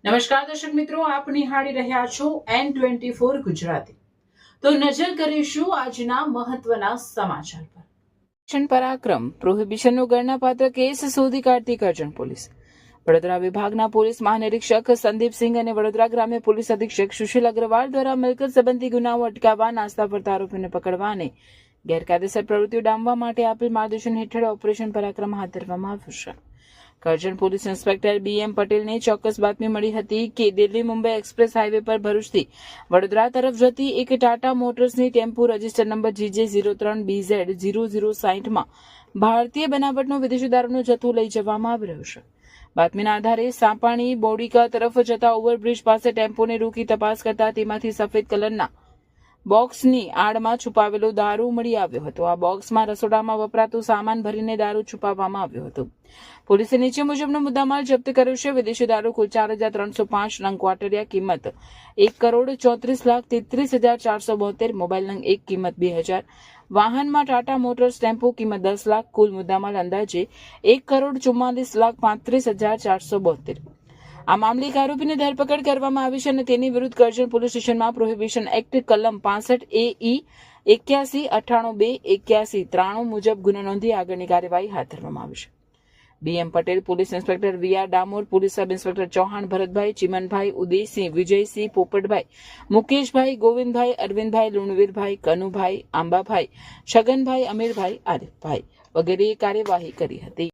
નમસ્કાર દર્શક મિત્રો, આપ નિહાળી રહ્યા છો N24 ગુજરાતી। તો નજર કરીશું આજના મહત્વના સમાચાર પર। મિશન પરાક્રમ પ્રોહિબિશનનો ગણનાપાત્ર કેસ શોધી કાઢતી કરજણ પોલીસ। વડોદરા વિભાગના પોલીસ મહાનિરીક્ષક સંદીપસિંહ અને વડોદરા ગ્રામ્ય પોલીસ અધિક્ષક સુશીલ અગ્રવાલ દ્વારા મિલકત સંબંધી ગુનાઓ અટકાવવા, નાસ્તા ફરતા આરોપીઓને પકડવા અને ગેરકાયદેસર પ્રવૃત્તિઓ ડામવા માટે આપેલ માર્ગદર્શન હેઠળ ઓપરેશન પરાક્રમ હાથ ધરવામાં આવ્યું છે। કરજણ પોલીસ ઇન્સ્પેક્ટર BM પટેલને ચોક્કસ બાતમી મળી હતી કે દિલ્હી મુંબઈ એક્સપ્રેસ હાઈવે પર ભરૂચથી વડોદરા તરફ જતી એક ટાટા મોટર્સની ટેમ્પો રજિસ્ટર નંબર GJ03BZ0060 માં ભારતીય બનાવટનો વિદેશી દારૂનો જથ્થો લઈ જવામાં આવી રહ્યો છે। બાતમીના આધારે સાપાણી બોડીકા તરફ જતા ઓવરબ્રિજ પાસે ટેમ્પોને રોકી તપાસ કરતા તેમાંથી સફેદ કલરના બોક્સની આડમાં છુપાવેલો દારૂ મળી આવ્યો હતો। આ બોક્સમાં રસોડામાં વપરાતો સામાન ભરીને દારૂ છુપાવવામાં આવ્યો હતો। પોલીસે નીચે મુજબનો મુદ્દામાલ જપ્ત કર્યો છે। વિદેશી દારૂ કુલ 4,305 નંગ ક્વાટરિયા, કિંમત 1,34,33,472, મોબાઈલ નંગ 1 કિંમત 2,000, વાહનમાં ટાટા મોટર્સ ટેમ્પો કિંમત 10 લાખ, કુલ મુદ્દામાલ અંદાજે 1,44,35,472। આ મામલે એક આરોપીની ધરપકડ કરવામાં આવી છે અને તેની વિરુદ્ધ કરજણ પોલીસ સ્ટેશનમાં પ્રોહિબિશન એક્ટ કલમ 65 AE 81 98 2 81 93 મુજબ ગુનો નોંધી આગળની કાર્યવાહી હાથ ધરવામાં આવી છે। BM Patel, police inspector VR Damor, police sub inspector Chauhan Bharatbhai, Chimanbhai, Udaysinh, Vijaysinh, Popatbhai, Mukeshbhai, Govindbhai, Arvindbhai, Lunvirbhai, Kanubhai, Ambabhai, Chhaganbhai, Amirbhai, Arifbhai વગેરેએ કાર્યવાહી કરી હતી।